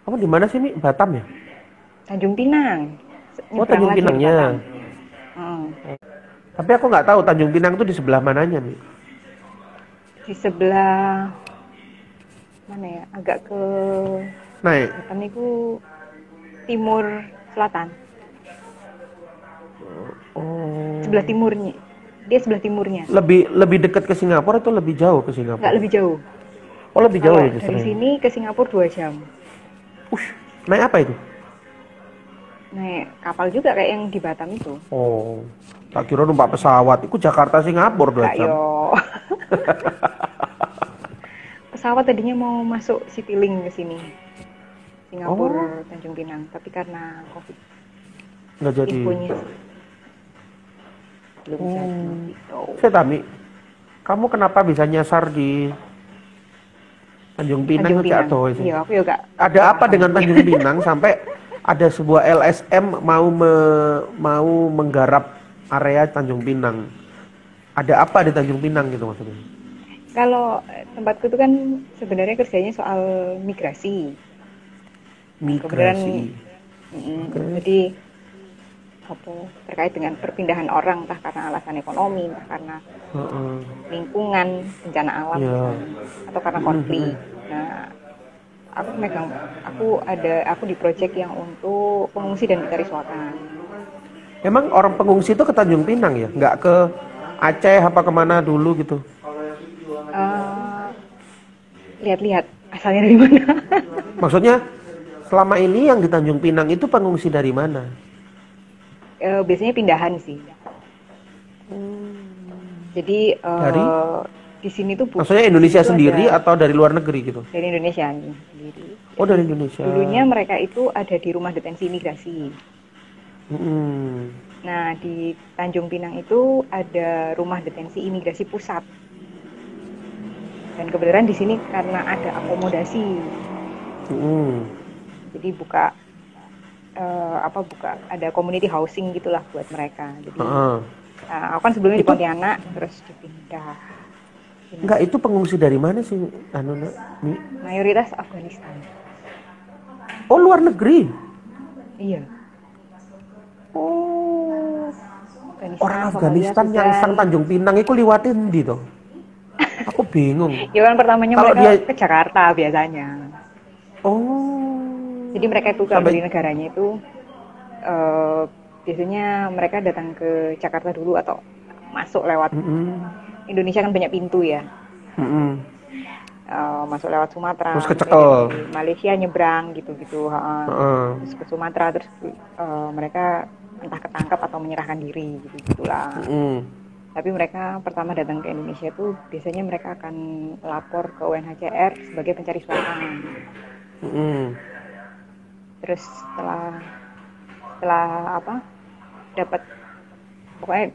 Kamu di mana sih, Mi? Batam ya? Tanjung Pinang. Oh, Nyebrang Tanjung lagi dari Pinangnya. Batam. Hmm. Tapi aku nggak tahu Tanjung Pinang itu di sebelah mananya, Mi. Di sebelah mana ya? Agak ke Naik. Batam itu timur selatan. Sebelah Oh. timurnya. Dia sebelah timurnya. Lebih lebih dekat ke Singapura atau lebih jauh ke Nggak Singapura? lebih jauh. Oh, lebih jauh Kalau ya dari justru ya. sini ke Singapura 2 jam. Naik apa itu? Naik kapal juga kayak yang di Batam itu. Oh, tak kira numpak pesawat. Iku Jakarta Singapura 2 Enggak jam. yo. Pesawat tadinya mau masuk Citylink ke sini. Oh, Singapura Tanjung Pinang, tapi karena Covid nggak jadi. infonya belum jadi Oh, gitu. saya Tami, kamu kenapa bisa nyasar di Tanjung Pinang Tanjung itu Pinang. atau sih? Iya, aku juga Ada nggak apa paham dengan sih. Tanjung Pinang sampai ada sebuah LSM mau menggarap area Tanjung Pinang? Ada apa di Tanjung Pinang gitu maksudnya? Kalau tempatku itu kan sebenarnya kerjanya soal migrasi. Nah, kebetulan Migrasi. Oke. jadi apa terkait dengan perpindahan orang entah karena alasan ekonomi, entah karena Heeh. lingkungan, bencana alam Ya. misalnya, atau karena konflik. Nah, aku di project yang untuk pengungsi dan pencari suaka. Emang orang pengungsi itu ke Tanjung Pinang ya? Nggak ke Aceh apa kemana dulu gitu? Eh, lihat-lihat asalnya dari mana. Maksudnya selama ini yang di Tanjung Pinang itu pengungsi dari mana? Biasanya pindahan sih. Jadi Dari? di sini tuh Maksudnya di sini Indonesia tuh sendiri ada atau dari luar negeri gitu? dari Indonesia sendiri. Oh, Jadi dari Indonesia. dulunya mereka itu ada di rumah detensi imigrasi. Mm-mm. Nah, di Tanjung Pinang itu ada rumah detensi imigrasi pusat. Dan kebetulan di sini karena ada akomodasi. Mm-mm. Jadi buka ada community housing gitulah buat mereka. Jadi Heeh. aku kan sebelumnya di Itu Pontianak terus dipindah sini. enggak, itu pengungsi dari mana sih, anu, Nak? Mi? Mayoritas Afghanistan. Oh, luar negeri. Iya, Oh, orang Afghanistan, Somalia, Afghanistan yang Sudan. sang Tanjung Pinang itu liwatin di toh. Aku bingung. Ya kan pertamanya Kalau mereka dia ke Jakarta biasanya. oh Jadi mereka itu kalau sampai dari negaranya itu eh, biasanya mereka datang ke Jakarta dulu atau masuk lewat mm-mm, Indonesia kan banyak pintu ya. mm-mm. Masuk lewat Terus Sumatera, mungkin dari kecekel. Malaysia nyebrang gitu-gitu, Heeh. terus ke Sumatera, terus mereka entah ketangkap atau menyerahkan diri gitu-gitulah. Mm-mm. Tapi mereka pertama datang ke Indonesia itu biasanya mereka akan lapor ke UNHCR sebagai pencari suaka. Mm-mm. Terus setelah apa dapat pokoknya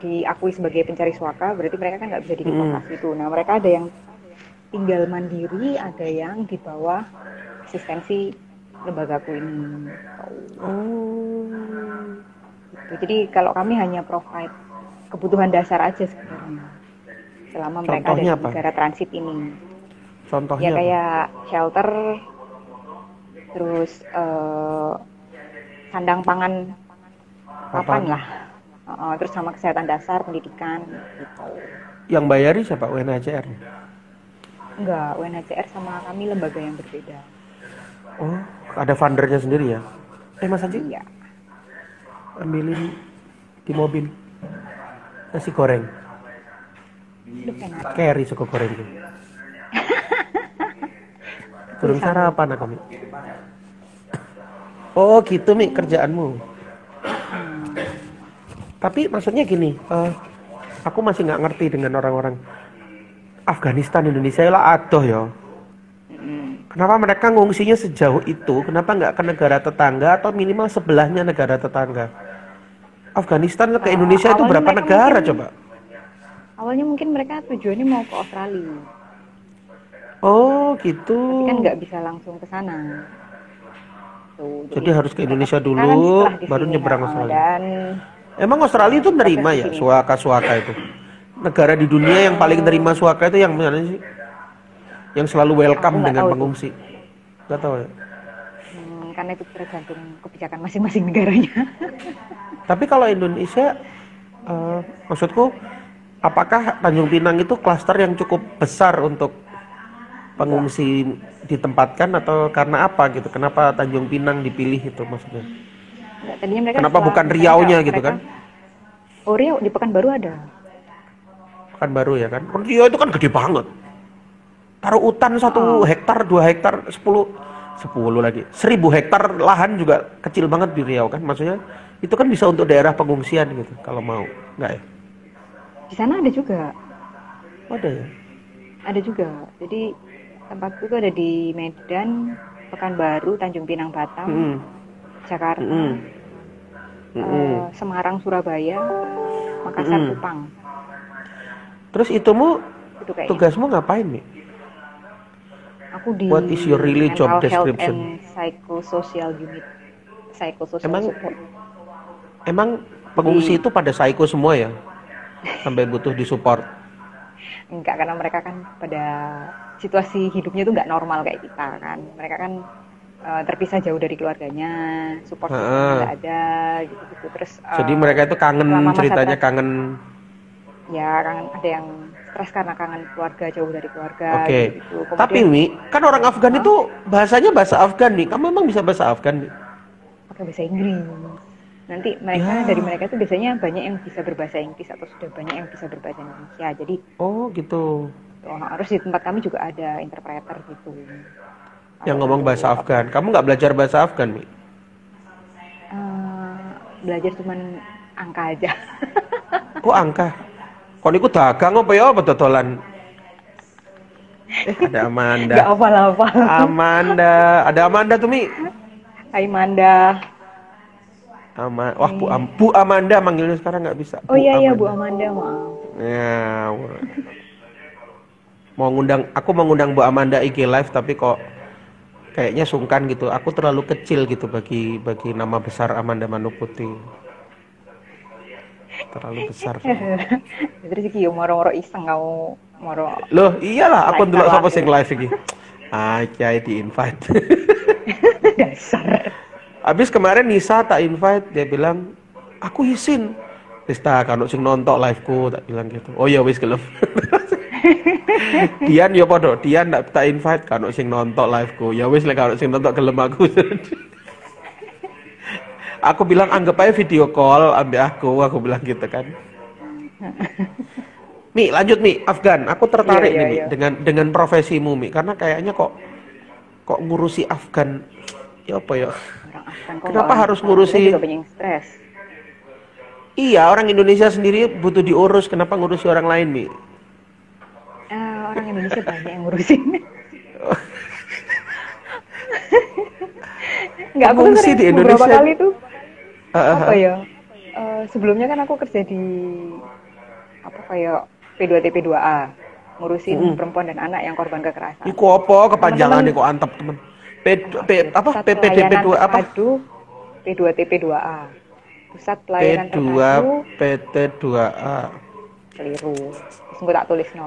diakui sebagai pencari suaka, berarti mereka kan nggak bisa Mm-mm. dideportasi itu. Nah, mereka ada yang tinggal mandiri, ada yang di bawah asistensi lembagaku ini. Oh, Gitu. Jadi kalau kami hanya provide kebutuhan dasar aja sebenarnya selama mereka ada contohnya di apa? negara transit ini. Ya Contohnya apa? kayak shelter, terus sandang pangan papan Apaan? lah. Terus sama kesehatan dasar, pendidikan gitu. Yang bayari siapa? UNHCR. Enggak, UNHCR sama kami lembaga yang berbeda. Oh, ada fundernya sendiri ya? Mas Haji, Iya. ambilin di mobil nasi goreng. Lu enak. Carry suku goreng tuh. Belum Tulisanmu. sarapan aku, Mi. Oh, gitu, Mi, kerjaanmu. Tapi maksudnya gini, aku masih nggak ngerti dengan orang-orang Afghanistan Indonesia lah adoh ya. Kenapa mereka ngungsinya sejauh itu? Kenapa nggak ke negara tetangga atau minimal sebelahnya negara tetangga? Afghanistan ke Indonesia itu Awalnya berapa mereka negara coba? awalnya mungkin mereka tujuannya mau ke Australia, Oh, gitu. tapi kan nggak bisa langsung ke sana. Tuh, Jadi jadi harus ke mereka Indonesia sekarang dulu, setelah di baru sini, nyebrang Australia. dan Emang Australia itu progres nerima di ya sini. suaka-suaka itu? Negara di dunia yang paling nerima suaka itu yang mana sih? Yang selalu Aku welcome nggak dengan tahu itu. pengungsi? Gak tahu ya? karena itu tergantung kebijakan masing-masing negaranya. Tapi kalau Indonesia, maksudku, apakah Tanjung Pinang itu klaster yang cukup besar untuk pengungsi ditempatkan atau karena apa gitu? Kenapa Tanjung Pinang dipilih itu maksudnya? Enggak, tadinya mereka Kenapa bukan Riau-nya gitu kan? Oh, Riau di Pekanbaru ada. Pekanbaru ya kan? Riau itu kan gede banget. Taruh hutan 1 hektar, 2 hektar, 10 lagi. 1000 hektar lahan juga kecil banget di Riau kan? Maksudnya itu kan bisa untuk daerah pengungsian gitu kalau mau. Enggak ya? Di sana ada juga. Oh, ada ya? Ada juga. Jadi tempatku itu ada di Medan, Pekanbaru, Tanjung Pinang, Batam, Jakarta, Semarang, Surabaya, Makassar, Kupang. Terus Itu tugasmu ngapain nih? Aku di What is your really job Mental Health description? and Psychosocial Unit. Psychosocial support. Emang pengungsi itu pada psycho semua ya? Sampai butuh disupport? Enggak, karena mereka kan pada situasi hidupnya itu nggak normal kayak kita kan. Mereka kan terpisah jauh dari keluarganya, support nggak ada gitu-gitu. Terus jadi mereka itu kangen, ceritanya kangen. Ya, kangen, ada yang stres karena kangen keluarga, jauh dari keluarga. Oke. Gitu. Tapi Mi, kan orang Afgan itu bahasanya bahasa Afgan nih. Kamu emang bisa bahasa Afgan nih? Pakai bahasa Inggris. Nanti dari mereka itu biasanya banyak yang bisa berbahasa Inggris atau sudah banyak yang bisa berbahasa Indonesia. Jadi gitu. Harus di tempat kami juga ada interpreter gitu. Yang ngomong bahasa Afgan. Kamu nggak belajar bahasa Afgan, Mi? Belajar cuman angka aja. Kok angka? Kok niku dagang apa ya apa dodolan? Ada Amanda. Gak hafal-hafal. Ada Amanda tuh, Mi. Hai Manda. Wah, Bu Amanda manggilnya sekarang nggak bisa. Oh iya Bu Amanda, maaf. Ya, aku mau ngundang Bu Amanda IG Live tapi kok kayaknya sungkan gitu. Aku terlalu kecil gitu bagi nama besar Amanda Manoputi. Terlalu besar. Terus iki yo moro-moro iseng kau moro. Loh, iyalah aku ndelok sapa sing live iki. Aja di invite. Dasar. Abis kemarin Nisa tak invite, dia bilang, "Aku izin." Wis ta kan sing nonton liveku, tak bilang gitu. Oh ya wis gelem. Dian yo podo, Dian tak invite kan sing nonton liveku. Ya wis lek kan sing nonton gelem aku. Aku bilang anggap aja video call ambil aku bilang gitu kan. Mi, lanjut Mi, Afgan. Aku tertarik nih Mi, dengan profesimu Mi, karena kayaknya kok ngurusi Afgan. Ya apa ya? Kenapa harus ngurusi? Juga banyak stres. Iya, orang Indonesia sendiri butuh diurus. Kenapa ngurusi orang lain, Mi? Orang Indonesia banyak yang ngurusin. Enggak, aku ngurusi di Indonesia. Beberapa kali tuh. Apa ya? Sebelumnya kan aku kerja di kayak P2TP2A, ngurusin perempuan dan anak yang korban kekerasan. Iku apa kepanjangan kok antep temen? PPDP2 apa? P2TP2A. Pusat Pelayanan Terpadu PT2A. Keliru. Sungguh tak tulis no.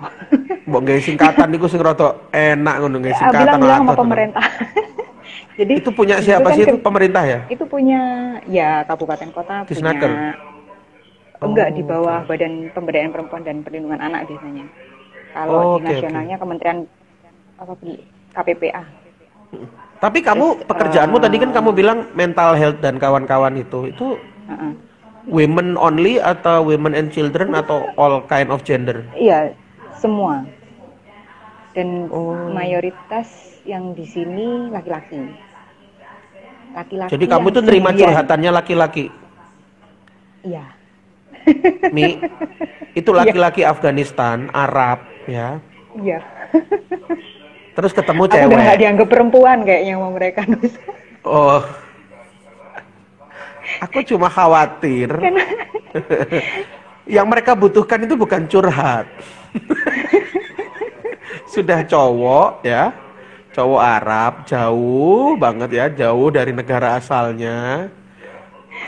Mbok nggawe singkatan niku sing rada enak ngono nggawe singkatan bilang sama pemerintah. Jadi itu punya siapa sih itu pemerintah ya? Itu punya ya kabupaten kota Disnaker. Punya. Enggak, di bawah Badan Pemberdayaan Perempuan dan Perlindungan Anak biasanya. Kalau di nasionalnya Kementerian KPPA. Tapi kamu pekerjaanmu tadi kan kamu bilang mental health dan kawan-kawan itu women only atau women and children atau all kind of gender? Iya, semua. Dan mayoritas yang di sini laki-laki. Jadi kamu tuh nerima curhatannya laki-laki? Iya. Mi, itu laki-laki Afghanistan, Arab, ya? Iya. Terus ketemu cewek. Aku udah gak dianggap perempuan kayaknya sama mereka. Oh. Aku cuma khawatir. Yang mereka butuhkan itu bukan curhat. Sudah cowok ya. Cowok Arab, jauh banget ya, jauh dari negara asalnya.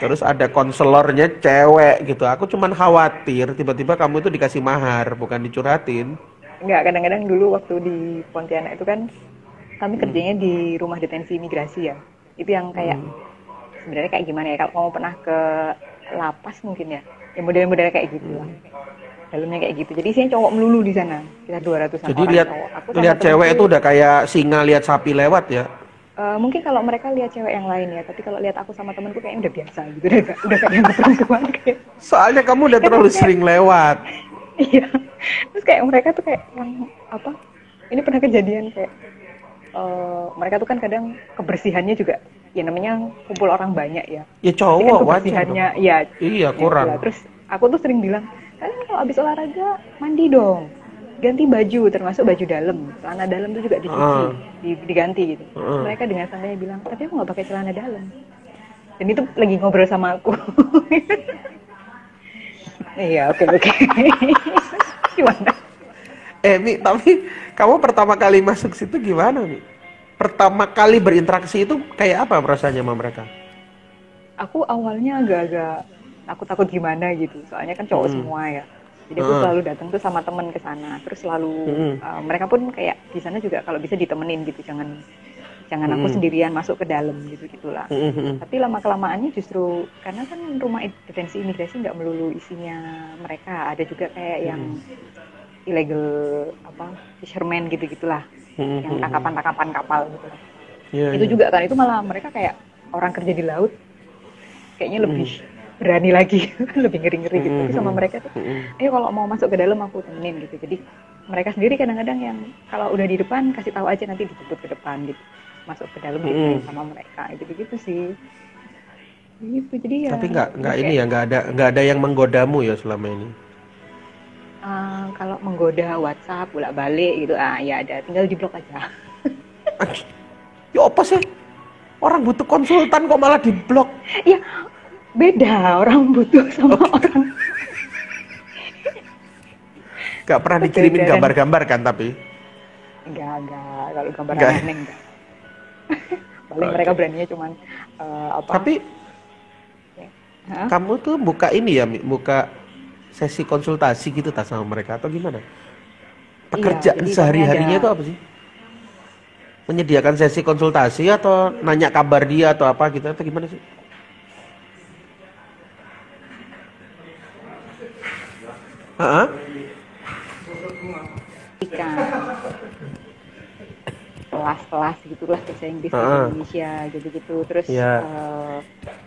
Terus ada konselornya cewek gitu. Aku cuman khawatir tiba-tiba kamu itu dikasih mahar, bukan dicurhatin. Enggak, kadang-kadang dulu waktu di Pontianak itu kan kami kerjanya di rumah detensi imigrasi ya. Itu yang kayak sebenarnya kayak gimana ya, kalau kamu pernah ke lapas mungkin ya model-model kayak gitu lah, dalamnya kayak gitu. Jadi isinya cowok melulu di sana, kita 200-an Jadi orang lihat cowok. Aku sama lihat cewek temanku, itu udah kayak singa lihat sapi lewat ya. mungkin kalau mereka lihat cewek yang lain ya, tapi kalau lihat aku sama temanku kayaknya udah biasa gitu, udah kayak yang perempuan kayak. Soalnya kamu udah terlalu sering lewat. Iya. Terus kayak mereka tuh kayak yang apa? Ini pernah kejadian kayak mereka tuh kan kadang kebersihannya juga ya, namanya kumpul orang banyak ya. Ya Pasti kan cowok wajar kebersihannya dong. ya. Iya, Ya kurang. itulah. Terus aku tuh sering bilang, kalian kalau habis olahraga mandi dong. Ganti baju, termasuk baju dalam. Celana dalam tuh juga dicuci, diganti gitu. Terus mereka dengan santainya bilang, tapi aku nggak pakai celana dalam. Dan itu lagi ngobrol sama aku. Iya, oke. Gimana? Mi, tapi kamu pertama kali masuk situ gimana, Mi? Pertama kali berinteraksi itu kayak apa perasaannya sama mereka? Aku awalnya agak-agak takut-takut gimana gitu, soalnya kan cowok semua ya. Jadi aku selalu datang tuh sama temen ke sana, terus selalu mereka pun kayak di sana juga kalau bisa ditemenin gitu, jangan aku sendirian masuk ke dalam gitu gitulah. Tapi lama kelamaannya justru karena kan rumah detensi imigrasi nggak melulu isinya mereka, ada juga kayak yang illegal fisherman gitu gitulah, yang tangkapan kapal gitu. Itu juga kan, itu malah mereka kayak orang kerja di laut, kayaknya lebih berani lagi, lebih ngeri-ngeri gitu. Tapi sama mereka tuh, ayo kalau mau masuk ke dalam aku temenin gitu. Jadi mereka sendiri kadang-kadang yang kalau udah di depan kasih tahu aja, nanti dijemput ke depan gitu, masuk ke dalam gitu sama mereka gitu sih. Gitu, jadi ya. Tapi nggak ini ya, nggak ada yang menggodamu ya selama ini. Kalau menggoda WhatsApp bolak-balik gitu, ya ada, tinggal diblok aja. Ya apa sih? Orang butuh konsultan kok malah diblok? Ya beda, orang butuh sama orang. Gak pernah dikirimin gambar-gambar kan tapi? Enggak, kalau gambar aneh enggak. Paling mereka beraninya cuman Tapi kamu tuh buka ini ya, buka sesi konsultasi gitu tak sama mereka atau gimana? Pekerjaan sehari-harinya itu apa sih? Menyediakan sesi konsultasi atau nanya kabar dia atau apa gitu atau gimana sih? Kelas-kelas gitulah, bahasa Inggris di Indonesia gitu-gitu. Terus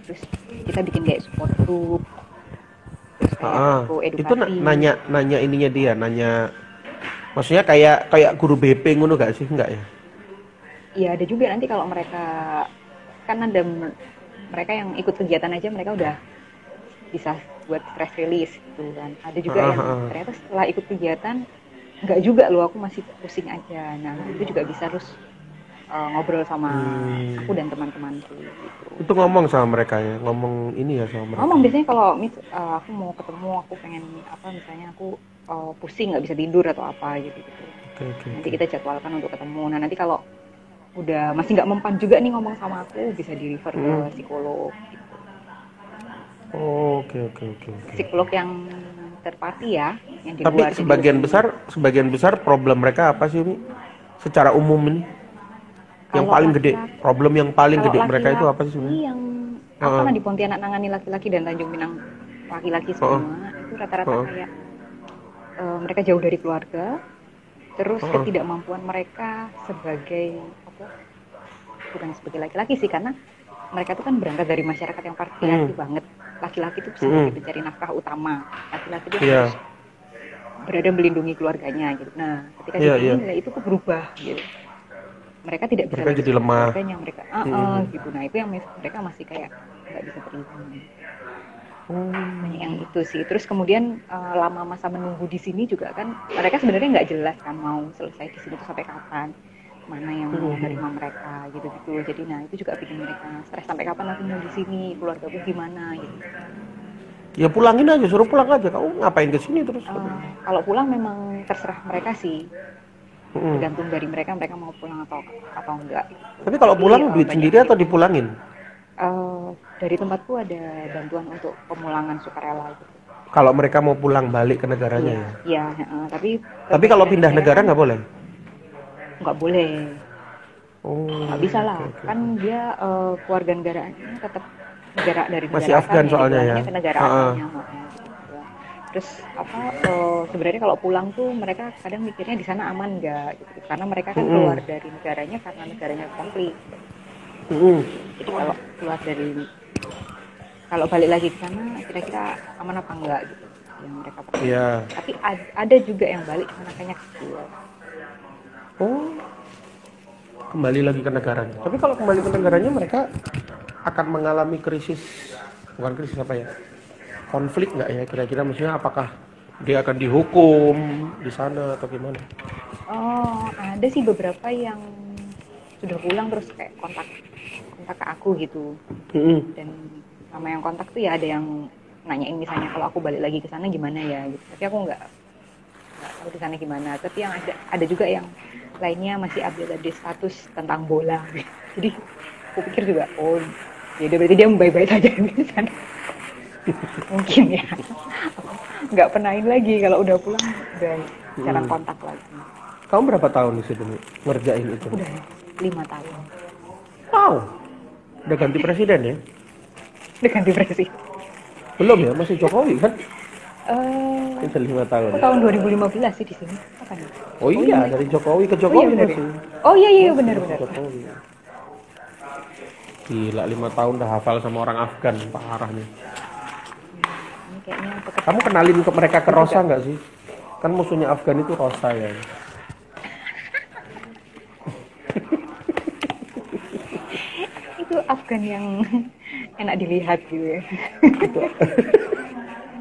terus kita bikin kayak support group. Itu nanya ininya dia, nanya maksudnya kayak guru BP ngono gak sih? Enggak ya? Iya, ada juga nanti kalau mereka kan ada mereka yang ikut kegiatan aja mereka udah bisa buat stress release gitu kan. Ada juga yang ternyata setelah ikut kegiatan enggak juga loh, aku masih pusing aja. Nah, itu juga bisa terus ngobrol sama aku dan teman-temanku gitu. Itu ngomong sama mereka ya, ngomong ini ya sama mereka. Ngomong biasanya kalau aku mau ketemu, aku pengen misalnya aku pusing nggak bisa tidur atau apa gitu. Okay. Nanti kita jadwalkan untuk ketemu. Nah nanti kalau udah masih nggak mempan juga nih ngomong sama aku, bisa di refer ke psikolog gitu. Oke. Psikolog yang third party ya, yang di tapi luar. sebagian besar problem mereka apa sih, Mi? Secara umum ini? Yang paling gede, problem yang paling gede mereka itu apa sih sebenarnya? Yang aku pernah di Pontianak nangani laki-laki dan Tanjung Pinang laki-laki semua, itu rata-rata kayak mereka jauh dari keluarga, terus ketidakmampuan mereka sebagai bukan sebagai laki-laki sih, karena mereka tuh kan berangkat dari masyarakat yang patriarki banget. Laki-laki itu sebagai pencari nafkah utama, laki-laki itu harus berada melindungi keluarganya gitu. Nah ketika nilai itu tuh berubah gitu. Mereka tidak bisa jadi lemah. Mereka gitu. Nah itu yang mereka masih kayak nggak bisa terima. Banyak yang itu sih. Terus kemudian lama masa menunggu di sini juga kan mereka sebenarnya nggak jelas kan mau selesai di sini tuh sampai kapan, mana yang mau menerima mereka gitu. Jadi nah itu juga bikin mereka stres, sampai kapan aku mau di sini, keluargaku gimana gitu. Ya pulangin aja, suruh pulang aja. Kamu ngapain ke sini terus? Kalau pulang memang terserah mereka sih. Tergantung dari mereka mau pulang atau enggak. Tapi kalau pulang duit sendiri atau dipulangin? Dari tempatku ada bantuan untuk pemulangan sukarela gitu. Kalau mereka mau pulang balik ke negaranya ya? Iya, tapi kalau pindah negara nggak boleh? Nggak boleh. Oh, Nggak bisa lah, oke. kan dia keluarga negaranya tetap negara dari Masih negara Afgan asalnya, soalnya ya. dipulangnya ke negara Heeh. asalnya. Gitu. Terus apa sebenarnya kalau pulang tuh mereka kadang mikirnya di sana aman nggak gitu, karena mereka kan keluar Mm-mm. dari negaranya karena negaranya konflik. Mm-mm. Jadi kalau keluar dari kalau balik lagi ke sana kira-kira aman apa enggak gitu yang mereka pertanyakan. Iya. Tapi ada juga yang balik anaknya kecil. Oh, kembali lagi ke negaranya. Tapi kalau kembali ke negaranya mereka akan mengalami krisis, bukan krisis apa ya? Konflik nggak ya kira-kira, maksudnya apakah dia akan dihukum di sana atau gimana? Oh, ada sih beberapa yang sudah pulang terus kayak kontak kontak ke aku gitu. Mm-mm. Dan sama yang kontak tuh ya ada yang nanyain misalnya kalau aku balik lagi ke sana gimana ya gitu. Tapi aku nggak tahu di sana gimana. Tapi yang ada juga yang lainnya masih update status tentang bola. Jadi aku pikir juga oh ya udah berarti dia baik-baik saja di sana. Mungkin ya. Aku nggak penahin lagi kalau udah pulang udah jarang Mm-mm. kontak lagi. Kamu berapa tahun di situ nih ngerjain itu? Aku udah 5 tahun. Wow, udah ganti presiden ya? Udah ganti presiden. Belum ya, masih Jokowi kan? Eh, Itu 5 tahun. aku tahun 2015 sih di sini. Kapan ya? Oh Oh iya, iya. dari Jokowi ke Oh iya Jokowi benar ya. masih. Oh iya iya Masih, masih benar-benar. Jokowi. Gila, 5 tahun udah hafal sama orang Afgan, parah nih. Ini kayaknya Kamu pekerjaan kenalin ke mereka ke aku Rosa juga. nggak sih? Kan musuhnya Afgan itu Rosa ya. Itu Afgan yang enak dilihat gitu ya. Itu.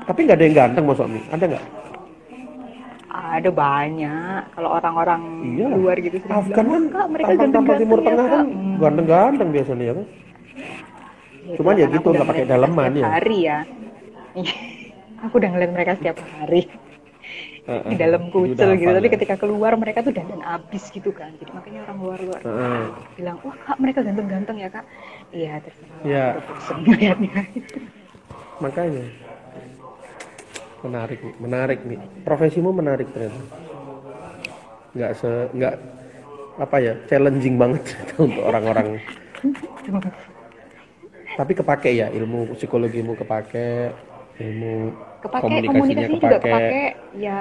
Tapi nggak ada yang ganteng Mas Omi, ada nggak? Ada banyak. Kalau orang-orang Iya lah. luar gitu sering bilang, Afgan wah kan kak mereka tampang-tampang Timur ganteng-ganteng ya Tengah kan kak. ganteng-ganteng biasanya ya kan? Ya, Cuman itulah ya karena gitu aku udah nggak pakai ngeliat mereka daleman setiap ya. hari ya. Aku udah ngeliat mereka setiap hari di Heeh, dalam jadi udah kucel gitu. hafal Tapi ya. ketika keluar mereka tuh dandan abis gitu kan. Jadi makanya orang luar-luar Heeh. bilang, wah kak mereka ganteng-ganteng ya kak. Iya terserah lah, aku Ya, udah bosen ngeliatnya. makanya menarik nih. Profesimu menarik ternyata. Nggak apa ya, challenging banget untuk orang-orang. Tapi kepake ya, ilmu psikologimu kepake, ilmu Kepake, komunikasinya komunikasinya juga kepake. kepake, ya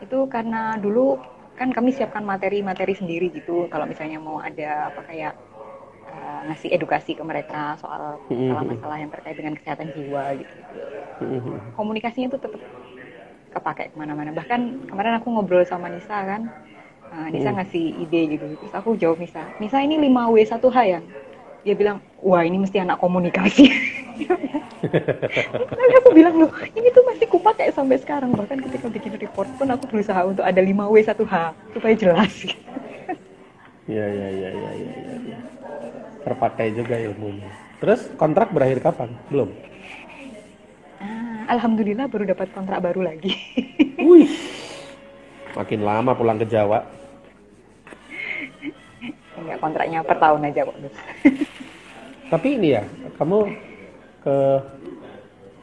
itu karena dulu kan kami siapkan materi-materi sendiri gitu. Kalau misalnya mau ada apa kayak ngasih edukasi ke mereka soal masalah-masalah yang terkait dengan kesehatan jiwa gitu. Komunikasinya itu tetap kepake kemana-mana. Bahkan kemarin aku ngobrol sama Nisa kan, Nisa ngasih ide gitu. Terus aku jawab Nisa ini 5W1H ya? Dia bilang, wah ini mesti anak komunikasi. Lalu aku bilang loh, ini tuh masih kupakai sampai sekarang. Bahkan ketika bikin report pun aku berusaha untuk ada 5W1H supaya jelas. Ya. Terpakai juga ilmunya. Terus kontrak berakhir kapan? Belum. Alhamdulillah baru dapat kontrak baru lagi. Wih, makin lama pulang ke Jawa. Enggak, kontraknya per tahun aja kok. Tapi ini ya, kamu ke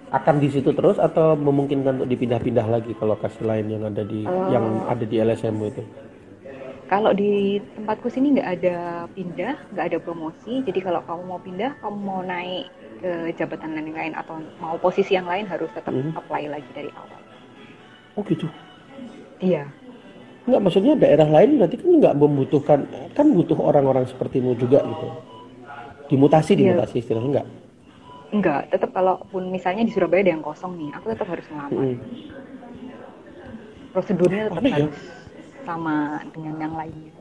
akan di situ terus atau memungkinkan untuk dipindah-pindah lagi ke lokasi lain yang ada di LSM itu? Kalau di tempatku sini nggak ada pindah, nggak ada promosi. Jadi kalau kamu mau pindah, kamu mau naik ke jabatan lain atau mau posisi yang lain harus tetap apply lagi dari awal. Oh gitu. Iya. Enggak, maksudnya daerah lain berarti kan nggak membutuhkan, kan butuh orang-orang sepertimu juga gitu. Dimutasi Iya, istilahnya enggak? enggak. Tetap kalaupun misalnya di Surabaya ada yang kosong nih, aku tetap harus melamar. Prosedurnya tetap Aneh ya, harus sama dengan yang lainnya.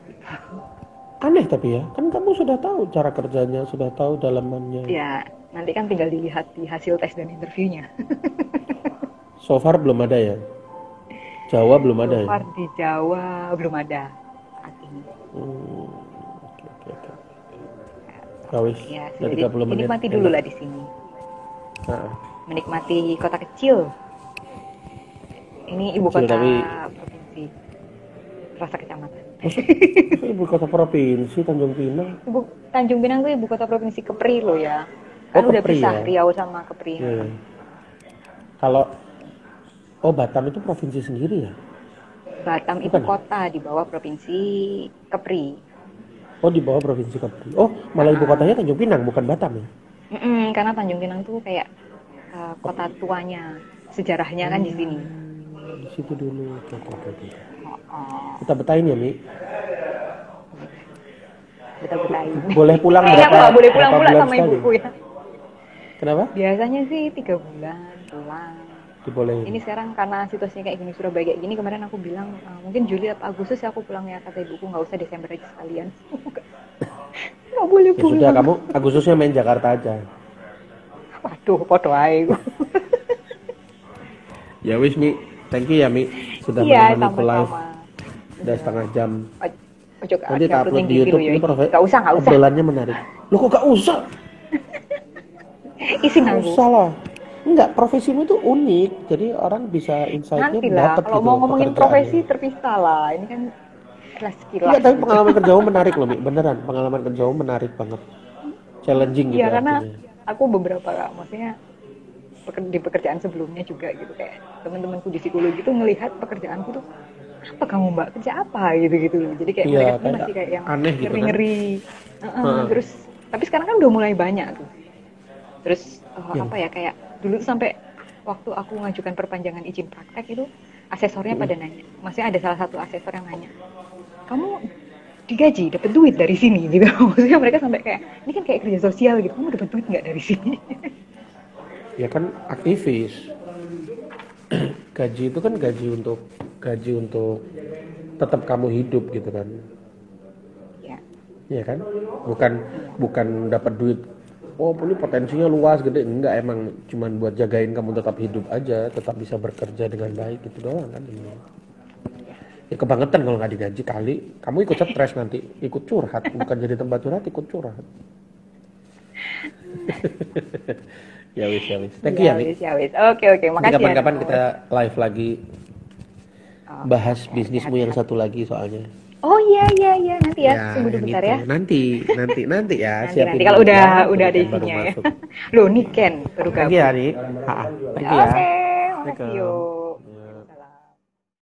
aneh tapi ya, kan kamu sudah tahu cara kerjanya, sudah tahu dalamannya. Ya, nanti kan tinggal dilihat di hasil tes dan interviewnya. So far belum ada ya? Jawa belum ada So ya? far di Jawa belum ada saat ini. Oke. Ya wis, Ya, udah jadi 30 menit. dinikmati dulu lah di sini. Nah, Menikmati kota kecil. Ini ibu kecil kota tapi provinsi. Rasa kecamatan. ibu kota provinsi Tanjung Pinang. Tanjung Pinang tuh ibu kota provinsi Kepri loh ya. Oh, Kan udah Kepri pisah ya. Riau sama Kepri. Iya. Kalau Batam itu provinsi sendiri ya? Batam itu Bukan ya? kota di bawah provinsi Kepri. Oh, di bawah Provinsi Kepri. Oh, malah ibu kotanya Tanjung Pinang, bukan Batam ya? Karena Tanjung Pinang tuh kayak kota tuanya, sejarahnya kan di sini. Di situ dulu. Oke. Oh, Kita betahin ya, Mi. betul-betul. Boleh pulang Kayaknya aku nggak boleh pulang berapa pula bulan sama sekali? ibuku ya. Kenapa? Biasanya sih 3 bulan pulang. Dibolehin. Ini sekarang karena situasinya kayak gini, Surabaya kayak gini, kemarin aku bilang mungkin Juli atau Agustus ya aku pulang ya, kata ibuku, nggak usah Desember aja sekalian. Nggak boleh Ya pulang. sudah, kamu Agustusnya main Jakarta aja. Waduh, podo ae. Ya wis, Mi. Thank you ya, Mi. Sudah Iya, menemani live. sama-sama. Udah setengah jam. Ojo Nanti tak upload di YouTube. Ini Gak usah. obrolannya menarik. Loh, kok gak usah? Isi Gak nanggu. usah lah. Enggak, profesimu itu unik. Jadi orang bisa insight-nya Nanti lah, dapat kalau gitu. mau ngomongin pekerjaannya. profesi terpisah lah. Ini kan kilas-kilas. Enggak, tapi pengalaman kerjamu menarik loh, Mi. Beneran, pengalaman kerjamu menarik banget. Challenging gitu Iya, karena artinya. aku beberapa, maksudnya di pekerjaan sebelumnya juga gitu, kayak teman-temanku di psikologi tuh ngelihat pekerjaanku tuh, apa kamu mbak, kerja apa gitu-gitu. Jadi kayak Iya, mereka tuh kayak masih kayak yang aneh gitu kan. ngeri-ngeri. Terus, tapi sekarang kan udah mulai banyak tuh. Terus Iya. apa ya, kayak dulu tuh sampai waktu aku ngajukan perpanjangan izin praktek itu, asesornya pada nanya. Maksudnya ada salah satu asesor yang nanya, kamu digaji, dapat duit dari sini gitu. Maksudnya mereka sampai kayak, ini kan kayak kerja sosial gitu, kamu dapat duit nggak dari sini? Ya kan aktivis. Gaji itu kan gaji untuk tetap kamu hidup gitu kan. Ya. Iya kan? Bukan dapat duit. Oh, ini potensinya luas gede. Enggak, emang cuman buat jagain kamu tetap hidup aja, tetap bisa bekerja dengan baik gitu doang kan. Ya kebangetan kalau nggak digaji kali. Kamu ikut stres nanti, ikut curhat, bukan jadi tempat curhat, ikut curhat. Ya wis. Thank you ya, Mi. Ya wis. Oke, makasih. Kapan-kapan ya. kita live lagi bahas bisnismu yang satu lagi soalnya. Oh iya, nanti ya, tunggu yang bentar itu. ya. Nanti ya. Nanti kalau udah ada isinya ya. Loh, nih Ken baru Thank gabung. you ya, Ri. Thank you ya. Oke, makasih yo.